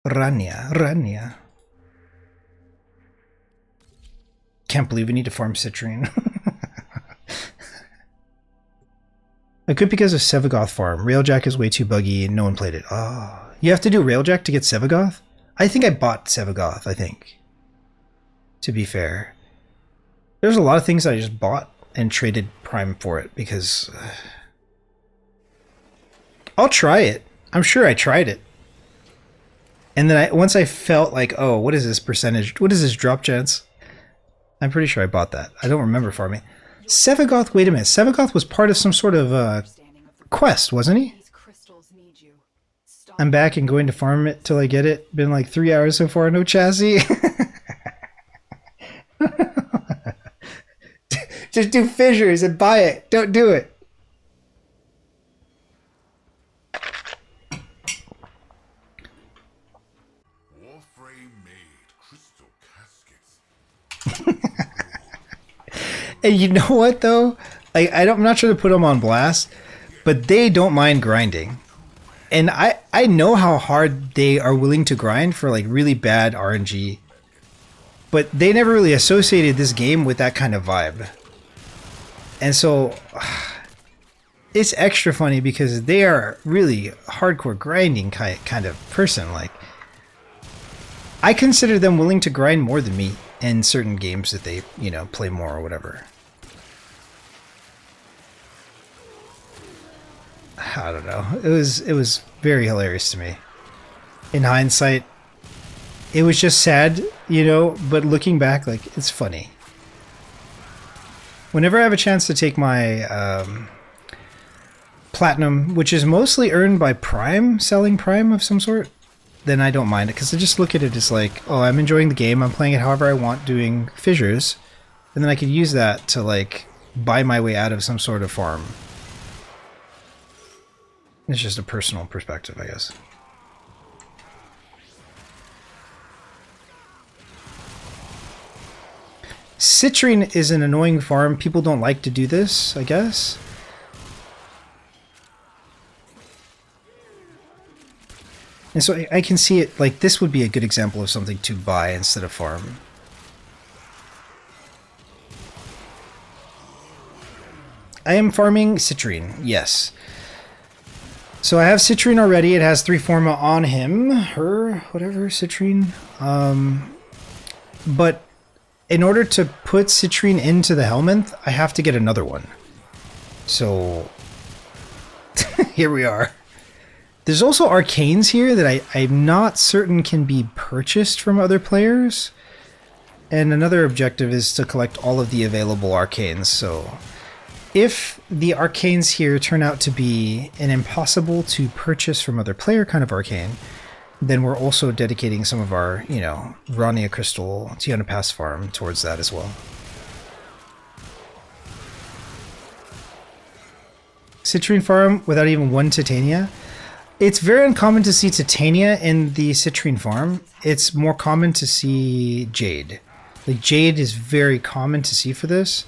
Rania, Rania. Can't believe we need to farm citrine. It could be because of Sevagoth farm. Railjack is way too buggy and no one played it. Oh, you have to do Railjack to get Sevagoth? I think I bought Sevagoth, I think. To be fair. There's a lot of things I just bought and traded Prime for it because... I'll try it. I'm sure I tried it. And then once I felt like, oh, what is this percentage? What is this drop chance? I'm pretty sure I bought that. I don't remember farming. Sevagoth, wait a minute. Sevagoth was part of some sort of quest, wasn't he? I'm back and going to farm it till I get it. Been like 3 hours so far, no chassis. Just do fissures and buy it. Don't do it. Warframe made crystal caskets. And you know what though? Like I'm not sure to put them on blast, but they don't mind grinding. And I know how hard they are willing to grind for like really bad RNG. But they never really associated this game with that kind of vibe. And so it's extra funny because they are really hardcore grinding kind of person. Like I consider them willing to grind more than me in certain games that they, you know, play more or whatever. I don't know. It was very hilarious to me. In hindsight, it was just sad, you know, but looking back, like, it's funny. Whenever I have a chance to take my platinum, which is mostly earned by Prime, selling Prime of some sort, then I don't mind it, because I just look at it as like, oh, I'm enjoying the game, I'm playing it however I want, doing fissures, and then I could use that to, like, buy my way out of some sort of farm. It's just a personal perspective, I guess. Citrine is an annoying farm. People don't like to do this, I guess. And so I can see it, like, this would be a good example of something to buy instead of farm. I am farming citrine, yes. So I have citrine already. It has 3 forma on him, her, whatever, citrine. But in order to put citrine into the Helminth, I have to get another one. So here we are. There's also arcanes here that I'm not certain can be purchased from other players. And another objective is to collect all of the available arcanes. So if the arcanes here turn out to be an impossible to purchase from other player kind of arcane, then we're also dedicating some of our, you know, Rania Crystal, Tyana Pass farm towards that as well. Citrine farm without even one Titania. It's very uncommon to see Titania in the citrine farm. It's more common to see Jade. Like, Jade is very common to see for this,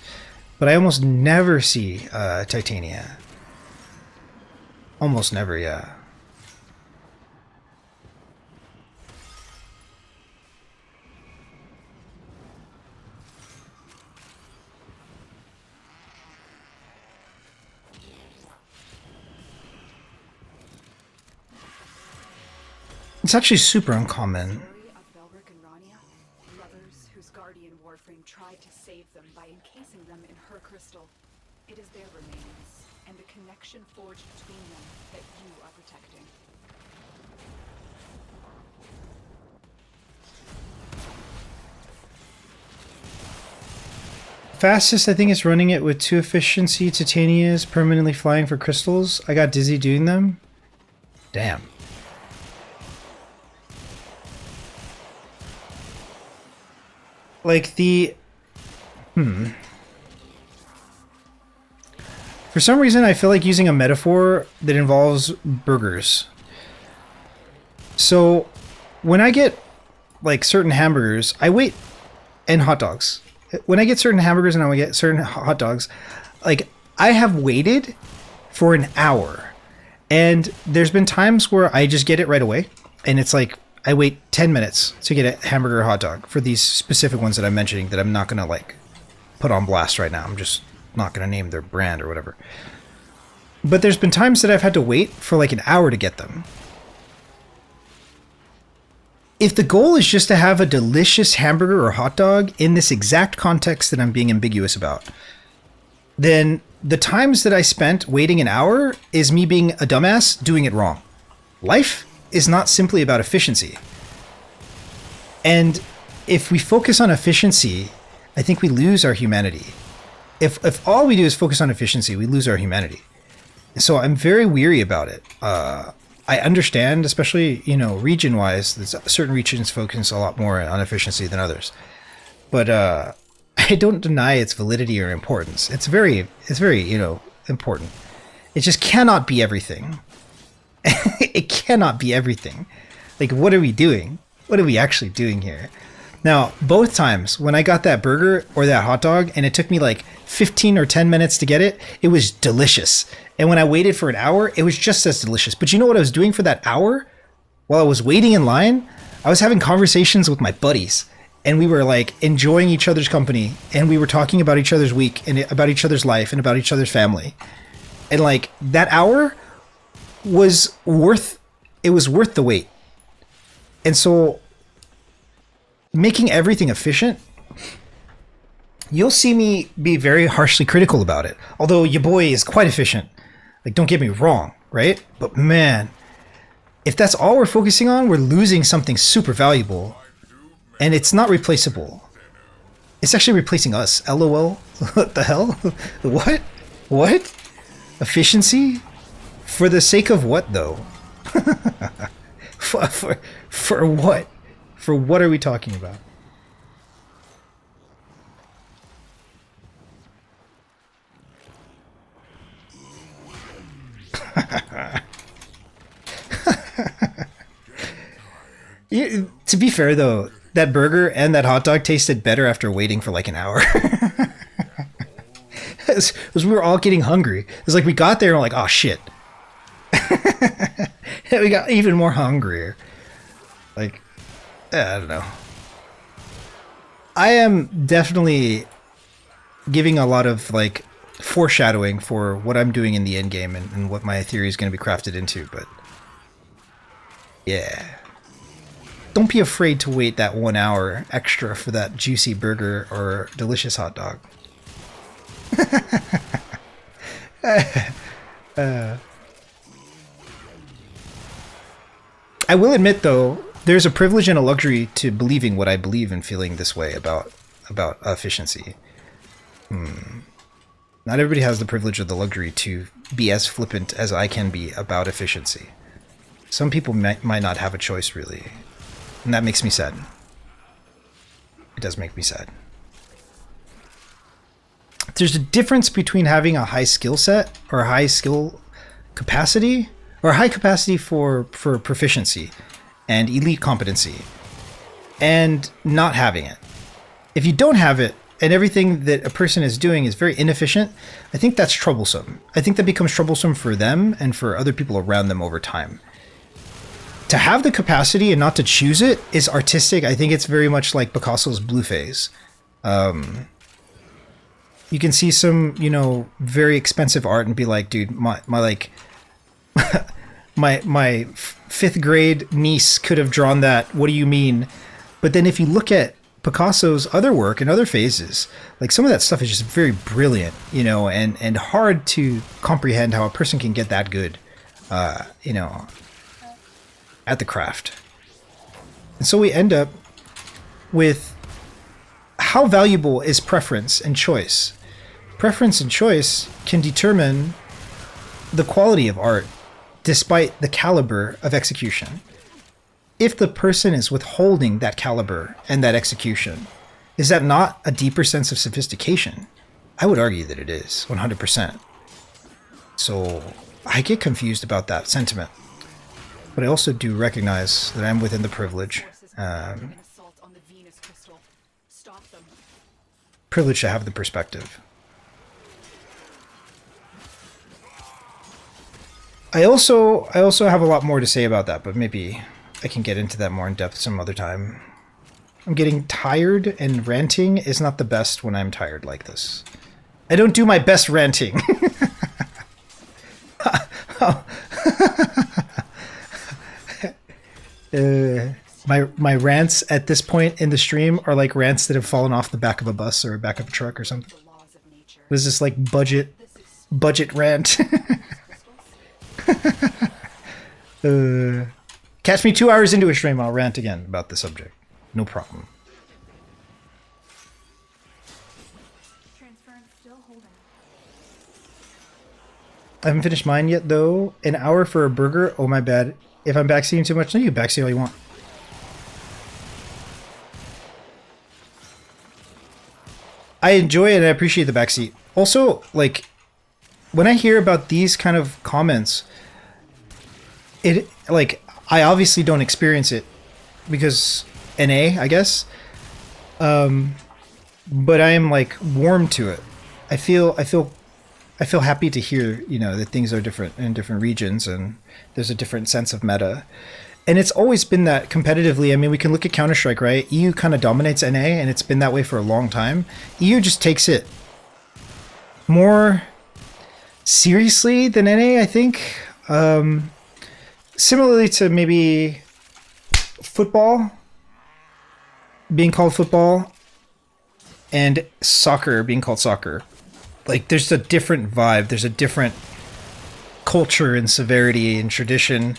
but I almost never see Titania. Almost never, yeah. It's actually super uncommon. Of Belric Rania, lovers whose guardian Warframe tried to save them by encasing them in her crystal. It is their remains and the connection forged between them that you are protecting. Fastest, I think, is running it with 2 efficiency Titanias permanently flying for crystals. I got dizzy doing them. Damn. Like the... For some reason, I feel like using a metaphor that involves burgers. So, when I get, like, certain hamburgers, I wait... And hot dogs. When I get certain hamburgers and I get certain hot dogs, like, I have waited for an hour. And there's been times where I just get it right away. And it's like, I wait 10 minutes to get a hamburger or hot dog for these specific ones that I'm mentioning that I'm not going to like put on blast right now. I'm just not going to name their brand or whatever. But there's been times that I've had to wait for like an hour to get them. If the goal is just to have a delicious hamburger or hot dog in this exact context that I'm being ambiguous about, then the times that I spent waiting an hour is me being a dumbass doing it wrong. Life is not simply about efficiency. And if we focus on efficiency, I think we lose our humanity. If all we do is focus on efficiency, we lose our humanity. So I'm very weary about it. I understand, especially, you know, region-wise, certain regions focus a lot more on efficiency than others. But I don't deny its validity or importance. It's very, you know, important. It just cannot be everything. It cannot be everything. Like, what are we doing? What are we actually doing here? Now, both times when I got that burger or that hot dog and it took me like 15 or 10 minutes to get it, it was delicious. And when I waited for an hour, it was just as delicious. But you know what I was doing for that hour? While I was waiting in line, I was having conversations with my buddies. And we were like enjoying each other's company. And we were talking about each other's week and about each other's life and about each other's family. And like that hour was worth the wait. And so making everything efficient, you'll see me be very harshly critical about it. Although your boy is quite efficient. Like, don't get me wrong, right? But man, if that's all we're focusing on, we're losing something super valuable. And it's not replaceable. It's actually replacing us. LOL? What the hell? What? What? Efficiency? For the sake of what, though? For what? For what are we talking about? To be fair, though, that burger and that hot dog tasted better after waiting for like an hour. Because we were all getting hungry. It was like we got there and we're like, oh shit. And we got even more hungrier. Like, I don't know. I am definitely giving a lot of like foreshadowing for what I'm doing in the end game and what my theory is going to be crafted into, but yeah. Don't be afraid to wait that 1 hour extra for that juicy burger or delicious hot dog. I will admit, though, there's a privilege and a luxury to believing what I believe and feeling this way about efficiency. Not everybody has the privilege or the luxury to be as flippant as I can be about efficiency. Some people might not have a choice, really. And that makes me sad. It does make me sad. There's a difference between having a high skill set or a high skill capacity or a high capacity for proficiency and elite competency and not having it. If you don't have it and everything that a person is doing is very inefficient, I think that's troublesome. I think that becomes troublesome for them and for other people around them over time. To have the capacity and not to choose it is artistic. I think it's very much like Picasso's blue phase. You can see some, you know, very expensive art and be like, dude, my like my fifth grade niece could have drawn that. What do you mean? But then if you look at Picasso's other work and other phases, like some of that stuff is just very brilliant, you know, and hard to comprehend how a person can get that good, you know, at the craft. And so we end up with how valuable is preference and choice? Preference and choice can determine the quality of art despite the caliber of execution. If the person is withholding that caliber and that execution, is that not a deeper sense of sophistication? I would argue that it is, 100%. So I get confused about that sentiment. But I also do recognize that I'm within the privilege. Privilege to have the perspective. I also have a lot more to say about that, but maybe I can get into that more in depth some other time. I'm getting tired, and ranting is not the best when I'm tired like this. I don't do my best ranting. My rants at this point in the stream are like rants that have fallen off the back of a bus or back of a truck or something. The laws of nature. What is this, like budget rant? Catch me 2 hours into a stream, I'll rant again about the subject. No problem. Transference still holding. I haven't finished mine yet, though. An hour for a burger? Oh, my bad. If I'm backseating too much, no, you backseat all you want. I enjoy it and I appreciate the backseat. Also, like, when I hear about these kind of comments, it, like, I obviously don't experience it because NA, I guess. But I am, like, warm to it. I feel happy to hear, you know, that things are different in different regions and there's a different sense of meta. And it's always been that competitively. I mean, we can look at Counter-Strike, right? EU kind of dominates NA, and it's been that way for a long time. EU just takes it more seriously than NA, I think. Similarly to maybe football being called football and soccer being called soccer. Like, there's a different vibe. There's a different culture and severity and tradition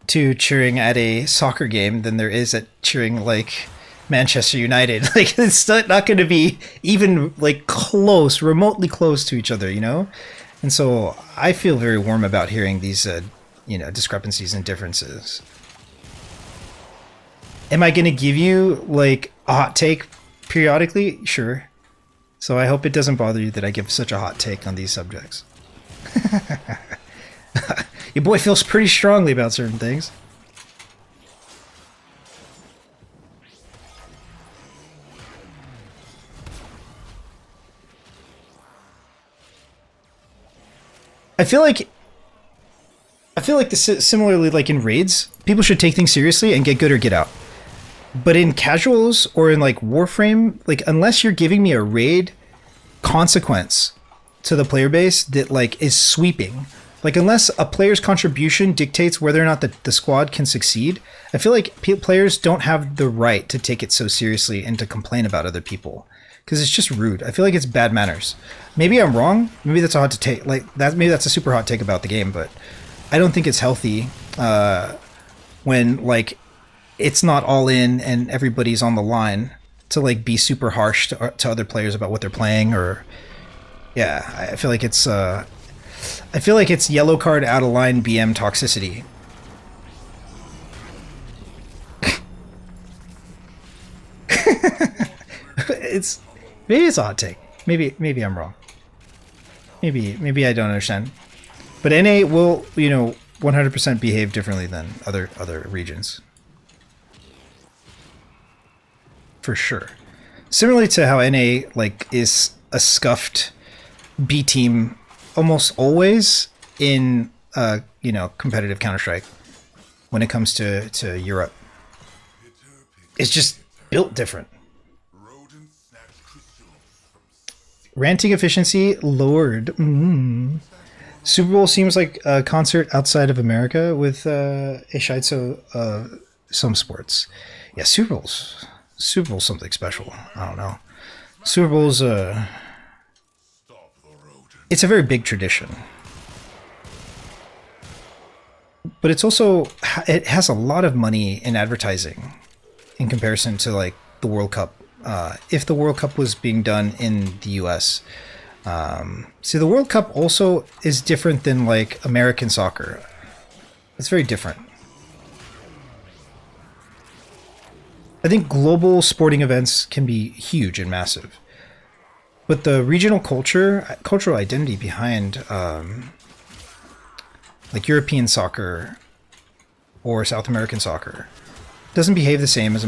to cheering at a soccer game than there is at cheering, like, Manchester United. Like, it's not going to be even, like, close, remotely close to each other, you know? And so I feel very warm about hearing these, you know, discrepancies and differences. Am I going to give you, like, a hot take periodically? Sure. So I hope it doesn't bother you that I give such a hot take on these subjects. Your boy feels pretty strongly about certain things. I feel like this, similarly, like in raids, people should take things seriously and get good or get out. But in casuals or in, like, Warframe, like, unless you're giving me a raid consequence to the player base that, like, is sweeping, like, unless a player's contribution dictates whether or not the squad can succeed, I feel like players don't have the right to take it so seriously and to complain about other people, because it's just rude. I feel like it's bad manners. Maybe I'm wrong. Maybe that's a hot take. Like, that, maybe that's a super hot take about the game, but I don't think it's healthy when, like, it's not all in and everybody's on the line to, like, be super harsh to other players about what they're playing. Or, yeah, I feel like it's yellow card out of line BM toxicity. Maybe it's a hot take. Maybe I'm wrong. Maybe I don't understand. But NA will, you know, 100% behave differently than other regions. For sure. Similarly to how NA, like, is a scuffed B team almost always in you know, competitive Counter-Strike when it comes to Europe. It's just built different. Ranting efficiency lowered. Super Bowl seems like a concert outside of America with a Shiitsu some sports. Yeah, Super Bowl's something special. I don't know. Super Bowl's it's a very big tradition. But it's also, it has a lot of money in advertising in comparison to, like, the World Cup. If the World Cup was being done in the US. See, the World Cup also is different than, like, American soccer. It's very different. I think global sporting events can be huge and massive. But the regional cultural identity behind, like, European soccer or South American soccer doesn't behave the same as...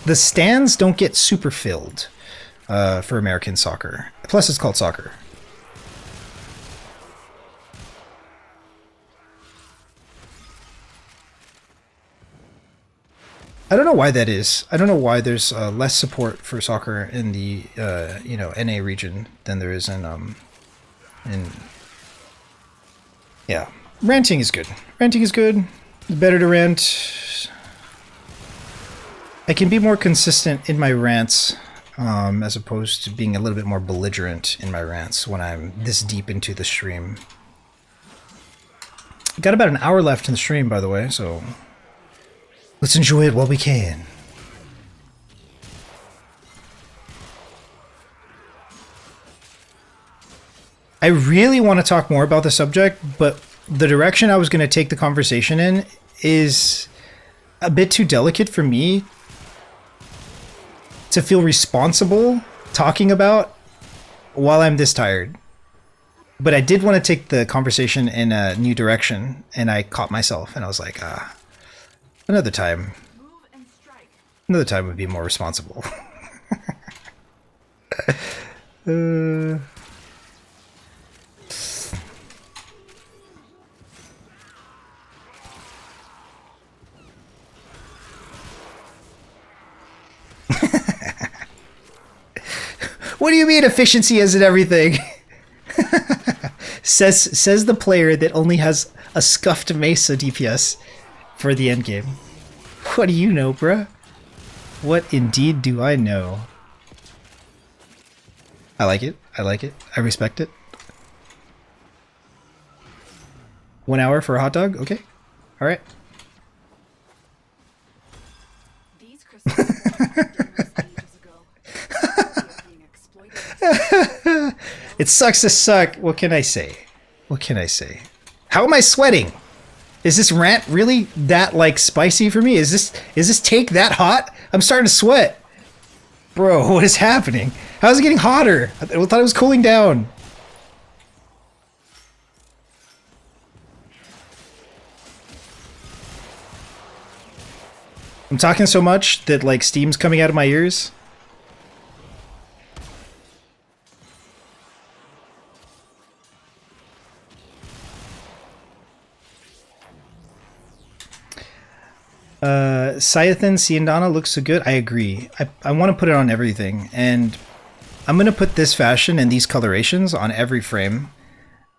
The stands don't get super filled for American soccer. Plus, it's called soccer. I don't know why that is. I don't know why there's less support for soccer in the you know, NA region than there is in yeah. Ranting is good. Ranting is good. It's better to rant. I can be more consistent in my rants, as opposed to being a little bit more belligerent in my rants when I'm this deep into the stream. Got about an hour left in the stream, by the way, so let's enjoy it while we can. I really want to talk more about the subject, but the direction I was going to take the conversation in is a bit too delicate for me to feel responsible talking about while I'm this tired. But I did want to take the conversation in a new direction, and I caught myself, and I was like, another time. Another time would be more responsible. What do you mean efficiency isn't everything? says the player that only has a scuffed Mesa DPS for the endgame. What do you know, bruh? What indeed do I know? I like it. I like it. I respect it. 1 hour for a hot dog? Okay. Alright. These crystals ages ago. Being exploited. It sucks to suck. What can I say? What can I say? How am I sweating? Is this rant really that like spicy for me? Is this take that hot? I'm starting to sweat. Bro, what is happening? How is it getting hotter? I thought it was cooling down. I'm talking so much that like steam's coming out of my ears. Cyathan Siendana looks so good. I agree. I want to put it on everything, and I'm going to put this fashion and these colorations on every frame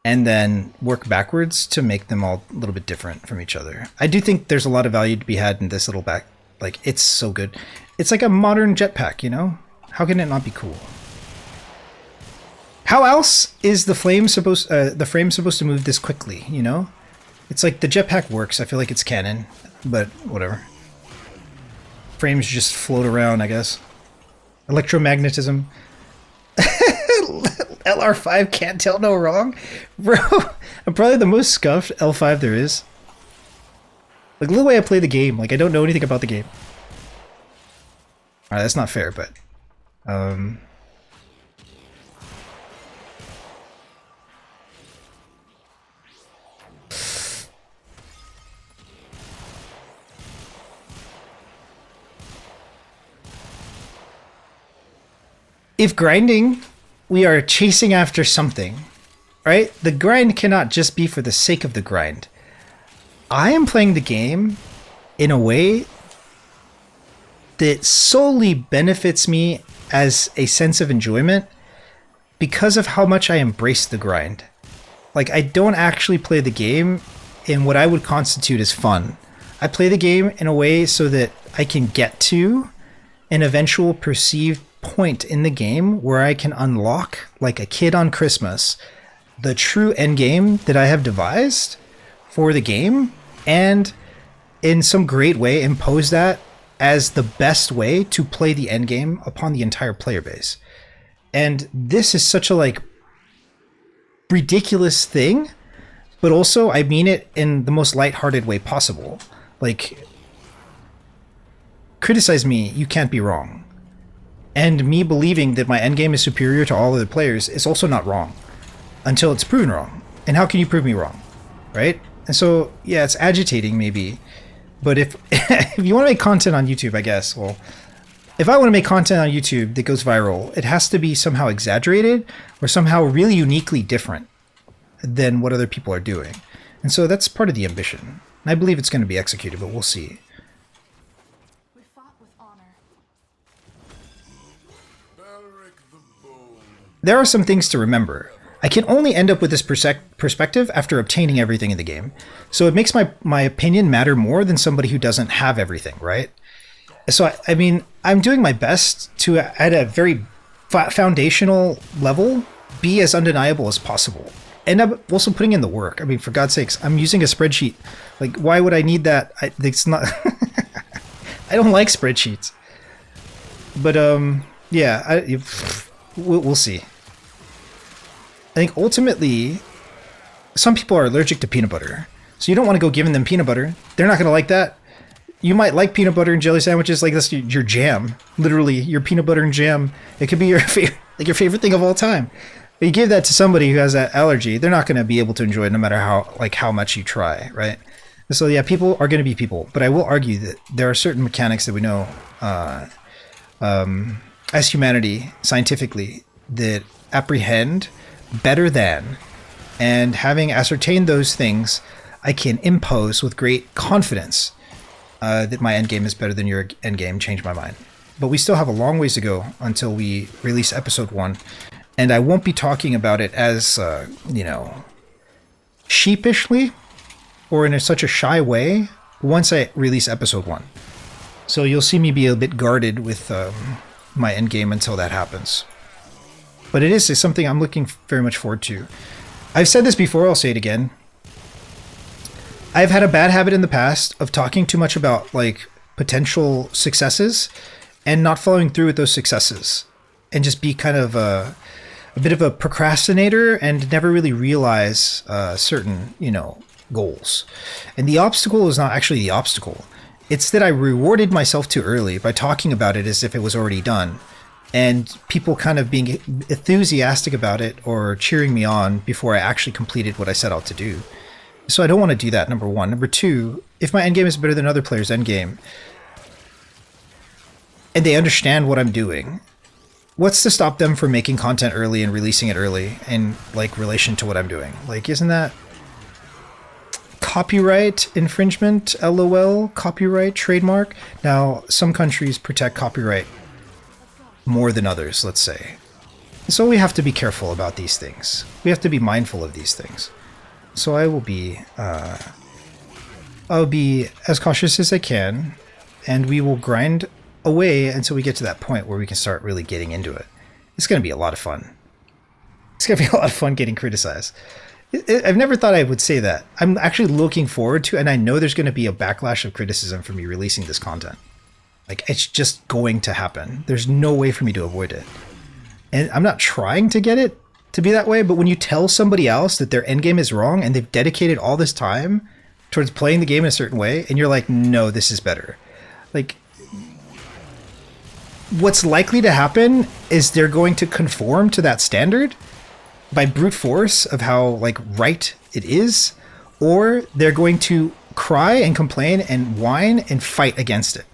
and then work backwards to make them all a little bit different from each other. I do think there's a lot of value to be had in this little back. Like, it's so good. It's like a modern jetpack, you know? How can it not be cool? How else is the frame supposed to move this quickly, you know? It's like the jetpack works. I feel like it's canon, but whatever. Frames just float around, I guess. Electromagnetism. LR5 can't tell no wrong? Bro, I'm probably the most scuffed L5 there is. Like, look at the way I play the game. Like, I don't know anything about the game. Alright, that's not fair, but... if grinding, we are chasing after something, right? The grind cannot just be for the sake of the grind. I am playing the game in a way that solely benefits me as a sense of enjoyment because of how much I embrace the grind. Like, I don't actually play the game in what I would constitute as fun. I play the game in a way so that I can get to an eventual perceived point in the game where I can unlock, like a kid on Christmas, the true end game that I have devised for the game, and in some great way impose that as the best way to play the end game upon the entire player base. And this is such a like ridiculous thing, but also I mean it in the most lighthearted way possible. Like, criticize me, you can't be wrong. And me believing that my endgame is superior to all other players is also not wrong until it's proven wrong. And how can you prove me wrong, right? And so, yeah, it's agitating maybe. But if if you want to make content on YouTube, I guess, well, if I want to make content on YouTube that goes viral, it has to be somehow exaggerated or somehow really uniquely different than what other people are doing. And so that's part of the ambition. And I believe it's going to be executed, but we'll see. With there are some things to remember. I can only end up with this perspective after obtaining everything in the game. So it makes my opinion matter more than somebody who doesn't have everything, right? So, I mean, I'm doing my best to, at a very foundational level, be as undeniable as possible. And I'm also putting in the work. I mean, for God's sakes, I'm using a spreadsheet. Like, why would I need that? It's not... I don't like spreadsheets. But, yeah, we'll see. I think ultimately, some people are allergic to peanut butter. So you don't want to go giving them peanut butter. They're not going to like that. You might like peanut butter and jelly sandwiches, like that's your jam. Literally, your peanut butter and jam. It could be your favorite thing of all time. But you give that to somebody who has that allergy, they're not going to be able to enjoy it no matter how much you try, right? So yeah, people are going to be people. But I will argue that there are certain mechanics that we know as humanity, scientifically, that apprehend better than, and having ascertained those things, I can impose with great confidence that my endgame is better than your endgame. Change my mind. But we still have a long ways to go until we release episode 1, and I won't be talking about it as sheepishly or in such a shy way once I release episode 1. So you'll see me be a bit guarded with my endgame until that happens. But it is something I'm looking very much forward to. I've said this before, I'll say it again. I've had a bad habit in the past of talking too much about like potential successes and not following through with those successes, and just be kind of a bit of a procrastinator and never really realize certain, goals. And the obstacle is not actually the obstacle. It's that I rewarded myself too early by talking about it as if it was already done, and people kind of being enthusiastic about it or cheering me on before I actually completed what I set out to do. So I don't want to do that, number one. Number two, if my endgame is better than other players' endgame, and they understand what I'm doing, what's to stop them from making content early and releasing it early in like relation to what I'm doing? Like, isn't that copyright infringement? LOL, copyright, trademark. Now, some countries protect copyright more than others, let's say. So we have to be careful about these things. We have to be mindful of these things. So I'll be as cautious as I can, and we will grind away until we get to that point where we can start really getting into it. It's going to be a lot of fun. It's going to be a lot of fun getting criticized. I've never thought I would say that. I'm actually looking forward to, and I know there's going to be a backlash of criticism for me releasing this content. Like, it's just going to happen. There's no way for me to avoid it. And I'm not trying to get it to be that way, but when you tell somebody else that their endgame is wrong and they've dedicated all this time towards playing the game in a certain way, and you're like, no, this is better. Like, what's likely to happen is they're going to conform to that standard by brute force of how like right it is, or they're going to cry and complain and whine and fight against it.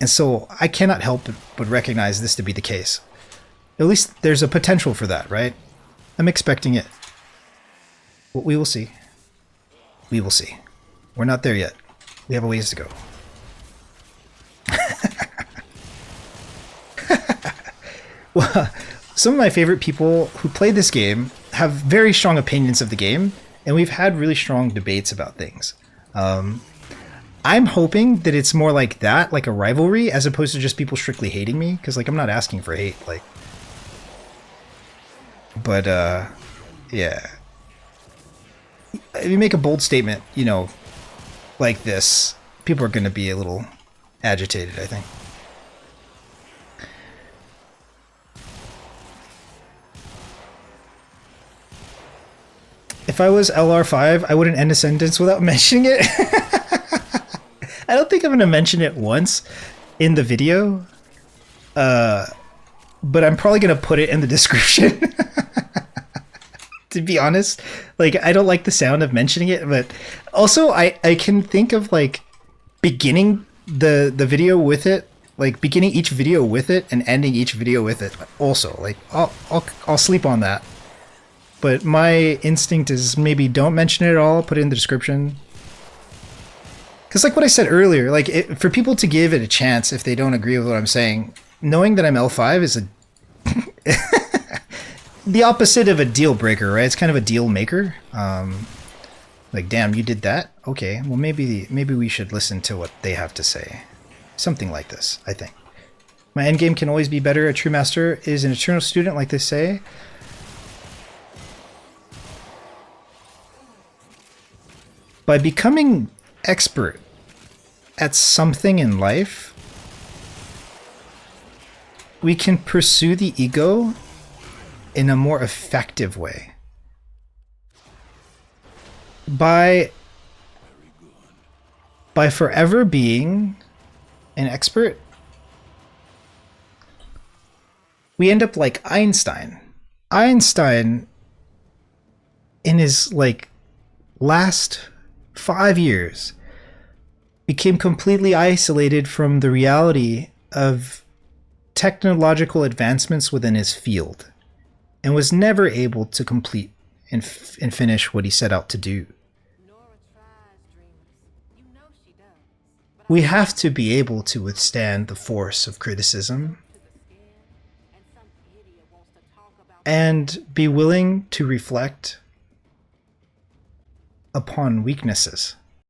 And so I cannot help but recognize this to be the case. At least there's a potential for that, right? I'm expecting it. Well, we will see. We will see. We're not there yet. We have a ways to go. Well, some of my favorite people who play this game have very strong opinions of the game, and we've had really strong debates about things. I'm hoping that it's more like that, like a rivalry, as opposed to just people strictly hating me, because like I'm not asking for hate, like. But yeah, if you make a bold statement, like this, people are going to be a little agitated, I think. If I was LR5, I wouldn't end a sentence without mentioning it. I don't think I'm going to mention it once in the video, but I'm probably going to put it in the description. To be honest, like, I don't like the sound of mentioning it, but also I can think of like beginning the video with it, like beginning each video with it and ending each video with it. Also, like I'll sleep on that. But my instinct is maybe don't mention it at all. Put it in the description. Because like what I said earlier, like for people to give it a chance if they don't agree with what I'm saying, knowing that I'm L5 is the opposite of a deal breaker, right? It's kind of a deal maker. Like, damn, you did that? Okay, well maybe we should listen to what they have to say. Something like this, I think. My endgame can always be better. A true master is an eternal student, like they say. By becoming expert at something in life, we can pursue the ego in a more effective way. By forever being an expert, we end up like Einstein. Einstein, in his like last 5 years, became completely isolated from the reality of technological advancements within his field, and was never able to complete and finish what he set out to do. We have to be able to withstand the force of criticism and be willing to reflect upon weaknesses.